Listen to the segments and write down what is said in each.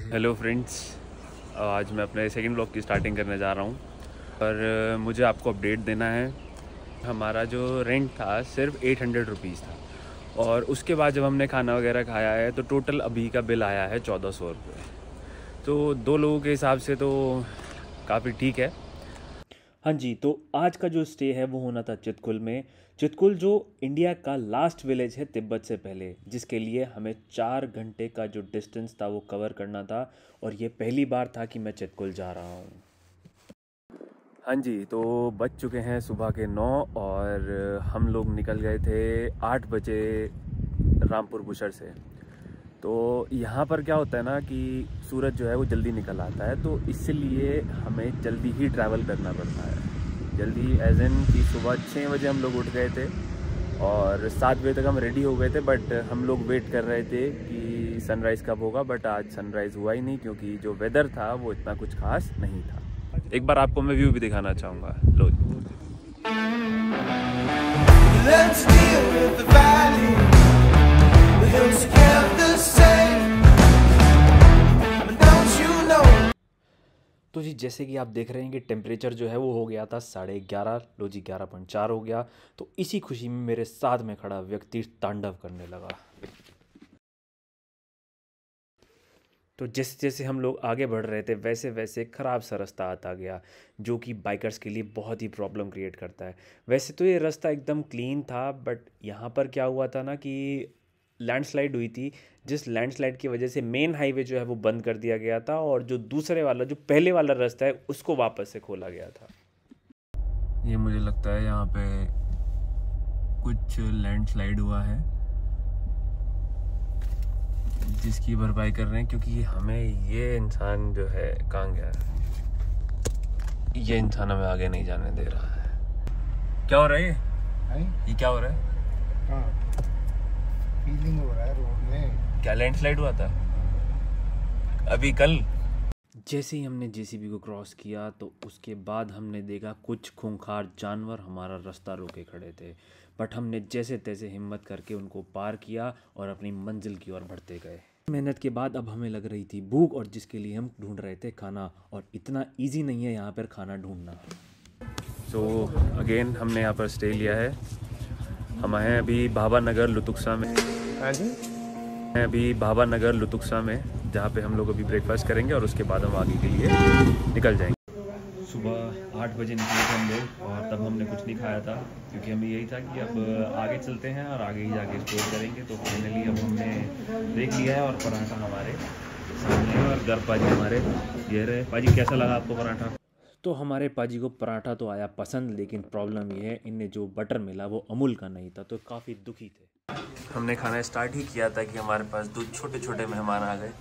Hello friends, आज मैं अपने सेकंड ब्लॉग की स्टार्टिंग करने जा रहा हूँ और मुझे आपको अपडेट देना है। हमारा जो रेंट था सिर्फ 800 रुपीज़ था और उसके बाद जब हमने खाना वगैरह खाया है तो टोटल अभी का बिल आया है 1400 रुपये। तो 2 लोगों के हिसाब से तो काफ़ी ठीक है। हाँ जी, तो आज का जो स्टे है वो होना था चितकुल में। चितकुल जो इंडिया का लास्ट विलेज है तिब्बत से पहले, जिसके लिए हमें 4 घंटे का जो डिस्टेंस था वो कवर करना था और ये पहली बार था कि मैं चितकुल जा रहा हूँ। हाँ जी, तो बज चुके हैं सुबह के 9 और हम लोग निकल गए थे 8 बजे रामपुर बुशर से। तो यहाँ पर क्या होता है ना कि सूरज जो है वो जल्दी निकल आता है, तो इसलिए हमें जल्दी ही ट्रैवल करना पड़ता है। जल्दी एज एन कि सुबह 6 बजे हम लोग उठ गए थे और 7 बजे तक हम रेडी हो गए थे, बट हम लोग वेट कर रहे थे कि सनराइज़ कब होगा। बट आज सनराइज़ हुआ ही नहीं क्योंकि जो वेदर था वो इतना कुछ खास नहीं था। एक बार आपको मैं व्यू भी दिखाना चाहूँगा। लो तो जी जैसे कि आप देख रहे हैं कि टेम्परेचर जो है वो हो गया था 11:30, लो जी 11.4 हो गया। तो इसी खुशी में मेरे साथ में खड़ा व्यक्ति तांडव करने लगा। तो जैसे जैसे हम लोग आगे बढ़ रहे थे वैसे वैसे ख़राब सा रास्ता आता गया, जो कि बाइकर्स के लिए बहुत ही प्रॉब्लम क्रिएट करता है। वैसे तो ये रास्ता एकदम क्लीन था, बट यहाँ पर क्या हुआ था ना कि लैंडस्लाइड हुई थी, जिस लैंडस्लाइड की वजह से मेन हाईवे जो है वो बंद कर दिया गया था और जो दूसरे वाला जो पहले वाला रास्ता है उसको वापस से खोला गया था। ये मुझे लगता है यहाँ पे कुछ लैंडस्लाइड हुआ है जिसकी भरपाई कर रहे हैं, क्योंकि हमें ये इंसान जो है कहाँ गया है, ये इंसान हमें आगे नहीं जाने दे रहा है। क्या हो रहा है ये क्या हो रहा है? फीलिंग हो रहा है रोड में। क्या लैंडस्लाइड हुआ था अभी कल? जैसे ही हमने जेसीबी को क्रॉस किया तो उसके बाद हमने देखा कुछ खूंखार जानवर हमारा रास्ता रोके खड़े थे, बट हमने जैसे तैसे हिम्मत करके उनको पार किया और अपनी मंजिल की ओर बढ़ते गए। मेहनत के बाद अब हमें लग रही थी भूख, और जिसके लिए हम ढूंढ रहे थे खाना, और इतना इजी नहीं है यहाँ पर खाना ढूंढना। सो अगेन हमने यहाँ पर स्टे लिया है। हम हैं अभी भाभा नगर लुतुक्सा में। हाँ जी, हैं अभी भाभा नगर लुतुक्सा में, जहाँ पे हम लोग अभी ब्रेकफास्ट करेंगे और उसके बाद हम आगे के लिए निकल जाएंगे। सुबह 8 बजे निकले थे हम लोग और तब हमने कुछ नहीं खाया था, क्योंकि हमें यही था कि अब आगे चलते हैं और आगे ही जाके एक्सप्लोर करेंगे। तो फाइनली अब हमने देख लिया है और पराठा हमारे सामने और घर पाजी हमारे ये रहे। पाजी कैसा लगा आपको पराठा? तो हमारे पाजी को पराठा तो आया पसंद, लेकिन प्रॉब्लम ये है इन्हें जो बटर मिला वो अमूल का नहीं था, तो काफ़ी दुखी थे। हमने खाना स्टार्ट ही किया था कि हमारे पास 2 छोटे छोटे मेहमान आ गए।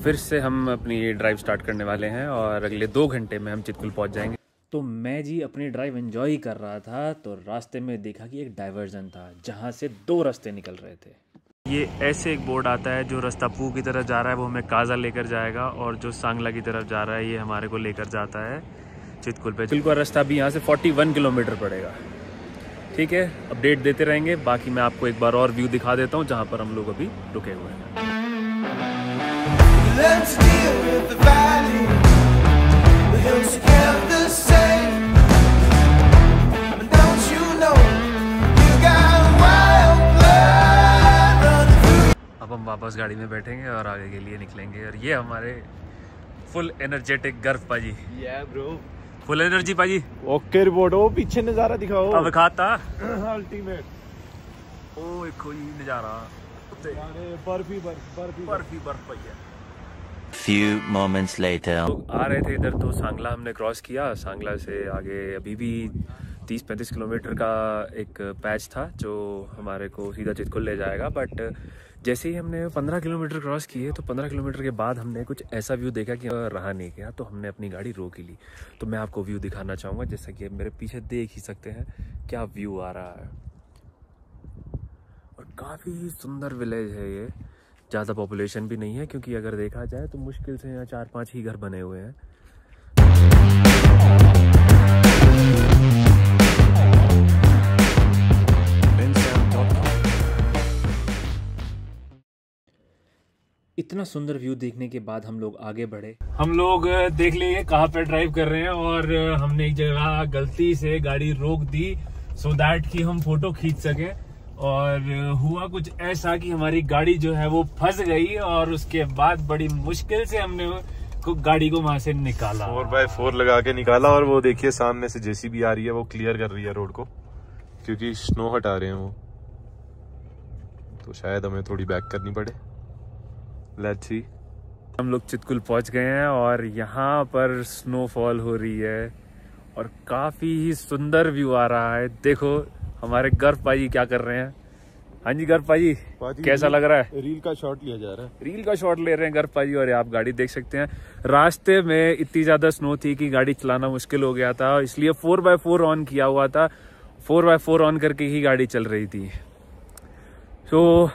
फिर से हम अपनी ड्राइव स्टार्ट करने वाले हैं और अगले 2 घंटे में हम चितकुल पहुंच जाएंगे। तो मैं जी अपनी ड्राइव एंजॉय ही कर रहा था, तो रास्ते में देखा कि एक डाइवर्जन था जहाँ से 2 रास्ते निकल रहे थे। ये ऐसे एक बोर्ड आता है, जो रास्ता पू की तरफ जा रहा है वो हमें काजा लेकर जाएगा, और जो सांगला की तरफ जा रहा है ये हमारे को लेकर जाता है चितकुल पे। चितकुल का रास्ता भी यहाँ से 41 किलोमीटर पड़ेगा। ठीक है, अपडेट देते रहेंगे। बाकी मैं आपको एक बार और व्यू दिखा देता हूँ जहाँ पर हम लोग अभी रुके हुए हैं। अब हम वापस गाड़ी में बैठेंगे और आगे के लिए निकलेंगे, और ये हमारे फुल एनर्जेटिक गर्व पाजी। ब्रो, फुल एनर्जी पाजी। Okay report. ओ पीछे नजारा दिखाओ। अब खाता अल्टीमेट। ओ एक कोई नजारा, बर्फी बर्फ पई है। Few moments later. लोग आ रहे थे इधर, तो सांगला हमने क्रॉस किया। सांगला से आगे अभी भी 30-35 किलोमीटर का एक पैच था जो हमारे को सीधा चितकुल ले जाएगा। बट जैसे ही हमने 15 किलोमीटर क्रॉस किए तो 15 किलोमीटर के बाद हमने कुछ ऐसा व्यू देखा कि रहा नहीं गया, तो हमने अपनी गाड़ी रोक ही ली। तो मैं आपको व्यू दिखाना चाहूँगा, जैसा कि मेरे पीछे देख ही सकते हैं क्या व्यू आ रहा है। और काफ़ी सुंदर विलेज है ये। ज़्यादा पॉपुलेशन भी नहीं है, क्योंकि अगर देखा जाए तो मुश्किल से यहाँ 4-5 ही घर बने हुए हैं। इतना सुंदर व्यू देखने के बाद हम लोग आगे बढ़े। हम लोग देख लेंगे कहाँ पे ड्राइव कर रहे हैं, और हमने एक जगह गलती से गाड़ी रोक दी सो दैट कि हम फोटो खींच सके। और हुआ कुछ ऐसा कि हमारी गाड़ी जो है वो फंस गई, और उसके बाद बड़ी मुश्किल से हमने गाड़ी को वहां से निकाला, 4x4 लगा के निकाला। और वो देखिए सामने से जेसीबी आ रही है, वो क्लियर कर रही है रोड को, क्योंकि स्नो हटा रहे हैं वो, तो शायद हमें थोड़ी बैक करनी पड़े। Let's see. हम लोग चितकुल पहुंच गए हैं और यहाँ पर स्नोफॉल हो रही है और काफी ही सुंदर व्यू आ रहा है। देखो हमारे गर्व भाई क्या कर रहे हैं। हाँ जी गर्व भाई, कैसा लग रहा है? रील का शॉट लिया जा रहा है। रील का शॉट ले रहे हैं गर्व भाई। और आप गाड़ी देख सकते हैं, रास्ते में इतनी ज्यादा स्नो थी कि गाड़ी चलाना मुश्किल हो गया था, इसलिए 4x4 ऑन किया हुआ था। 4x4 ऑन करके ही गाड़ी चल रही थी। तो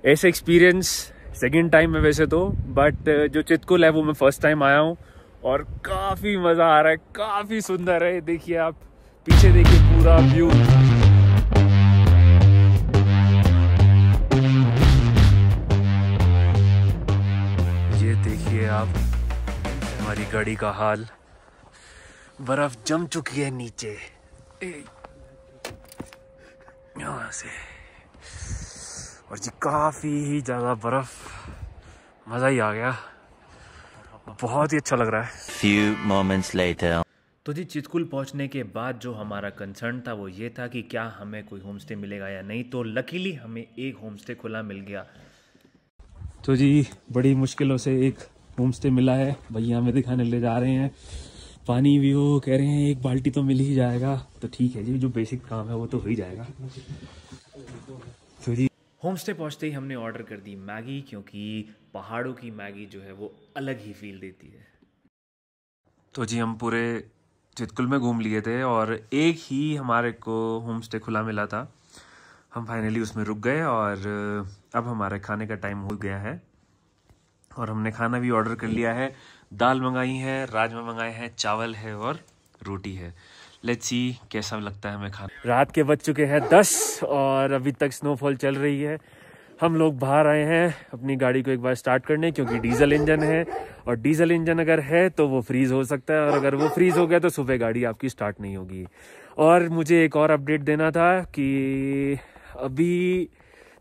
ऐसे एक्सपीरियंस सेकेंड टाइम है वैसे तो, बट जो चितकुल है वो मैं फर्स्ट टाइम आया हूँ और काफी मजा आ रहा है, काफी सुंदर है। देखिए आप पीछे देखिए पूरा व्यू। ये देखिए आप हमारी गाड़ी का हाल, बर्फ जम चुकी है नीचे यहाँ से, और जी काफी ही ज्यादा बर्फ, मजा ही आ गया, बहुत ही अच्छा लग रहा है। Few moments later. तो जी चितकुल पहुंचने के बाद जो हमारा कंसर्न था वो ये था कि क्या हमें कोई होम स्टे मिलेगा या नहीं। तो लकीली हमें एक होम स्टे खुला मिल गया। तो जी बड़ी मुश्किलों से एक होम स्टे मिला है, भैया हमें दिखाने ले जा रहे हैं। पानी भी वो कह रहे हैं एक बाल्टी तो मिल ही जाएगा, तो ठीक है जी, जो बेसिक काम है वो तो हो ही जाएगा। तो जी होम स्टे पहुँचते ही हमने ऑर्डर कर दी मैगी, क्योंकि पहाड़ों की मैगी जो है वो अलग ही फील देती है। तो जी हम पूरे चितकुल में घूम लिए थे और एक ही हमारे को होम स्टे खुला मिला था। हम फाइनली उसमें रुक गए और अब हमारे खाने का टाइम हो गया है और हमने खाना भी ऑर्डर कर लिया है। दाल मंगाई है, राजमा मंगाए हैं, चावल है और रोटी है। लेट्स सी कैसा लगता है हमें खाना। रात के बज चुके हैं 10 और अभी तक स्नोफॉल चल रही है। हम लोग बाहर आए हैं अपनी गाड़ी को एक बार स्टार्ट करने, क्योंकि डीजल इंजन है और डीजल इंजन अगर है तो वो फ्रीज हो सकता है, और अगर वो फ्रीज हो गया तो सुबह गाड़ी आपकी स्टार्ट नहीं होगी। और मुझे एक और अपडेट देना था कि अभी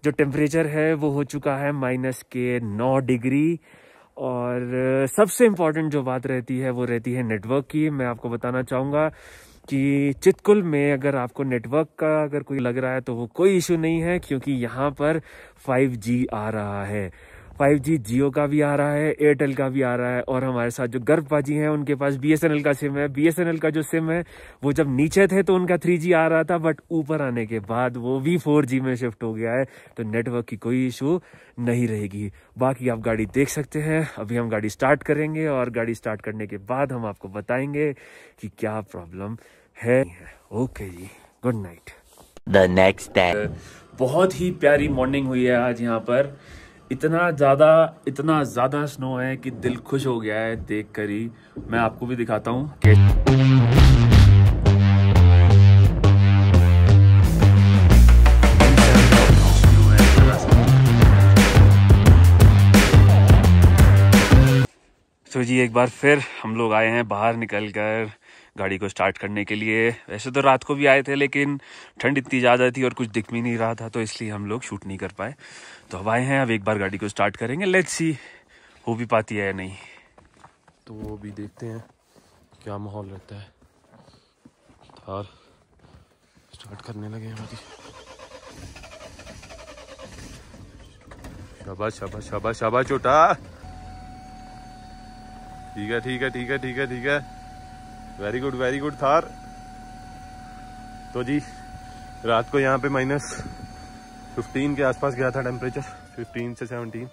जो टेम्परेचर है वो हो चुका है -9 डिग्री। और सबसे इम्पॉर्टेंट जो बात रहती है वो रहती है नेटवर्क की। मैं आपको बताना चाहूँगा कि चितकुल में अगर आपको नेटवर्क का अगर कोई लग रहा है तो वो कोई इशू नहीं है, क्योंकि यहाँ पर 5G आ रहा है। 5G जियो का भी आ रहा है, एयरटेल का भी आ रहा है, और हमारे साथ जो गर्भ बाजी हैं उनके पास BSNL का सिम है। BSNL का जो सिम है वो जब नीचे थे तो उनका 3G आ रहा था, बट ऊपर आने के बाद वो भी 4G में शिफ्ट हो गया है, तो नेटवर्क की कोई इशू नहीं रहेगी। बाकी आप गाड़ी देख सकते हैं। अभी हम गाड़ी स्टार्ट करेंगे और गाड़ी स्टार्ट करने के बाद हम आपको बताएंगे कि क्या प्रॉब्लम है। ओके जी, good night. The next day. बहुत ही प्यारी मॉर्निंग हुई है आज यहाँ पर। इतना ज़्यादा स्नो है कि दिल खुश हो गया है देख कर ही। मैं आपको भी दिखाता हूँ कि तो जी एक बार फिर हम लोग आए हैं बाहर निकल कर गाड़ी को स्टार्ट करने के लिए। वैसे तो रात को भी आए थे, लेकिन ठंड इतनी ज़्यादा थी और कुछ दिख भी नहीं रहा था, तो इसलिए हम लोग शूट नहीं कर पाए। तो अब आए हैं, अब एक बार गाड़ी को स्टार्ट करेंगे। लेट्स सी हो भी पाती है या नहीं। तो वो भी देखते हैं क्या माहौल रहता है। थार स्टार्ट करने लगे हैं भाई। शाबाश शाबाश शाबाश शाबाश छोटा। ठीक है ठीक है ठीक है ठीक है ठीक है, वेरी गुड थार। तो जी रात को यहाँ पे -15 के आसपास गया था टेम्परेचर, 15 से 17।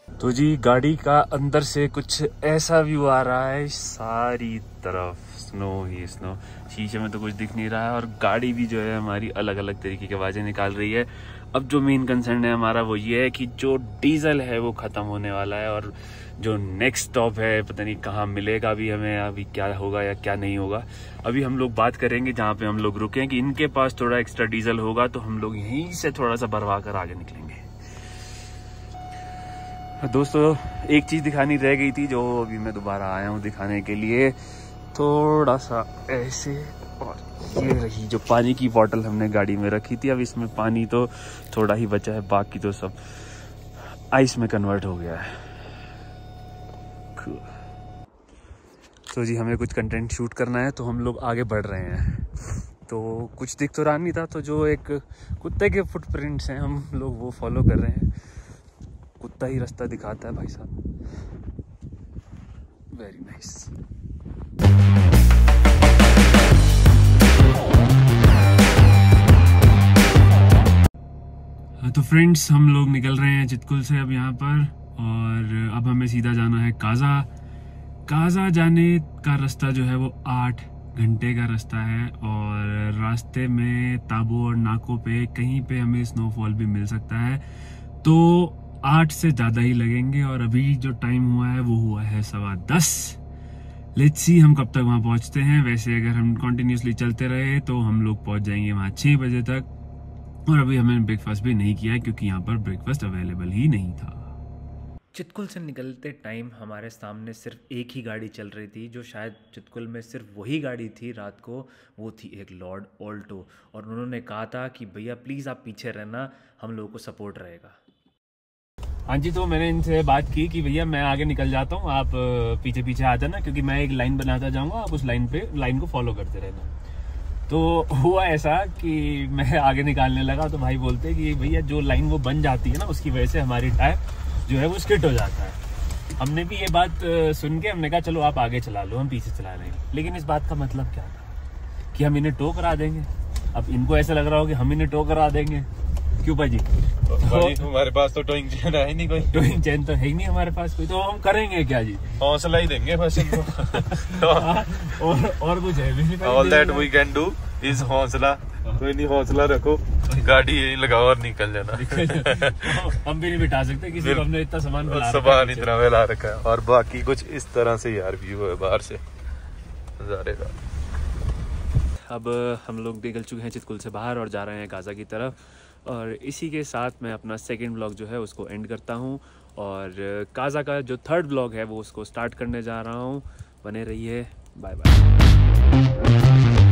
तो जी गाड़ी का अंदर से कुछ ऐसा व्यू आ रहा है, सारी तरफ स्नो ही स्नो। शीशे में तो कुछ दिख नहीं रहा है और गाड़ी भी जो है हमारी अलग अलग तरीके की आवाजें निकाल रही है। अब जो मेन कंसर्न है हमारा वो ये है कि जो डीजल है वो खत्म होने वाला है, और जो नेक्स्ट स्टॉप है पता नहीं कहाँ मिलेगा अभी हमें, अभी क्या होगा या क्या नहीं होगा। अभी हम लोग बात करेंगे जहाँ पे हम लोग रुके कि इनके पास थोड़ा एक्स्ट्रा डीजल होगा तो हम लोग यहीं से थोड़ा सा भरवा कर आगे निकलेंगे। दोस्तों एक चीज़ दिखानी रह गई थी जो अभी मैं दोबारा आया हूँ दिखाने के लिए। थोड़ा सा ऐसे, और ये रही जो पानी की बोतल हमने गाड़ी में रखी थी। अब इसमें पानी तो थोड़ा ही बचा है, बाकी तो सब आइस में कन्वर्ट हो गया है। तो जी हमें कुछ कंटेंट शूट करना है तो हम लोग आगे बढ़ रहे हैं। तो कुछ दिख तो रहा नहीं था, तो जो एक कुत्ते के फुटप्रिंट्स हैं हम लोग वो फॉलो कर रहे हैं। कुत्ता ही रास्ता दिखाता है भाई साहब। Very nice. तो फ्रेंड्स हम लोग निकल रहे हैं चितकुल से अब यहाँ पर, और अब हमें सीधा जाना है काजा। काजा जाने का रास्ता जो है वो 8 घंटे का रास्ता है, और रास्ते में ताबो और नाकों पे कहीं पे हमें स्नोफॉल भी मिल सकता है, तो 8 से ज़्यादा ही लगेंगे। और अभी जो टाइम हुआ है वो हुआ है 10:15। लेट्स सी हम कब तक वहाँ पहुँचते हैं। वैसे अगर हम कंटिन्यूसली चलते रहे तो हम लोग पहुँच जाएंगे वहाँ 6 बजे तक। और अभी हमने ब्रेकफास्ट भी नहीं किया है क्योंकि यहाँ पर ब्रेकफास्ट अवेलेबल ही नहीं था। चितकुल से निकलते टाइम हमारे सामने सिर्फ एक ही गाड़ी चल रही थी, जो शायद चितकुल में सिर्फ वही गाड़ी थी रात को। वो थी एक लॉर्ड ऑल्टो, और उन्होंने कहा था कि भैया प्लीज़ आप पीछे रहना, हम लोगों को सपोर्ट रहेगा। हाँ जी, तो मैंने इनसे बात की कि भैया मैं आगे निकल जाता हूँ, आप पीछे पीछे आ जाना, क्योंकि मैं एक लाइन बनाता जाऊँगा, आप उस लाइन को फॉलो करते रहना। तो हुआ ऐसा कि मैं आगे निकालने लगा तो भाई बोलते कि भैया जो लाइन वो बन जाती है ना, उसकी वजह से हमारी टायर जो है वो स्किट हो जाता है। हमने भी ये बात सुन के हमने कहा चलो आप आगे चला लो, हम पीछे चला रहे हैं। लेकिन इस बात का मतलब क्या था कि हम इन्हें टो करा देंगे। अब इनको ऐसा लग रहा हो कि हम इन्हें टो करा देंगे। क्यों भाजी? हमारे पास तो टोइंग चैन है ही नहीं, कोई टोइंग चैन तो है ही नहीं हमारे पास कोई, तो हम करेंगे क्या जी? हौसला ही देंगे बस इनको। और कुछ है भी? All that we can do is हौसला। कोई नहीं, हौसला रखो, गाड़ी यही लगाओ और निकल जाना। हम भी नहीं बिठा सकते किसी को, हमने इतना सामान इतना फैला रखा है। और बाकी कुछ इस तरह से यार व्यू है बाहर से नजारे का। अब हम लोग निकल चुके हैं चितकुल से बाहर और जा रहे हैं काजा की तरफ, और इसी के साथ मैं अपना सेकंड ब्लॉग जो है उसको एंड करता हूँ, और काजा का जो थर्ड ब्लॉग है वो उसको स्टार्ट करने जा रहा हूँ। बने रहिए, बाय बाय।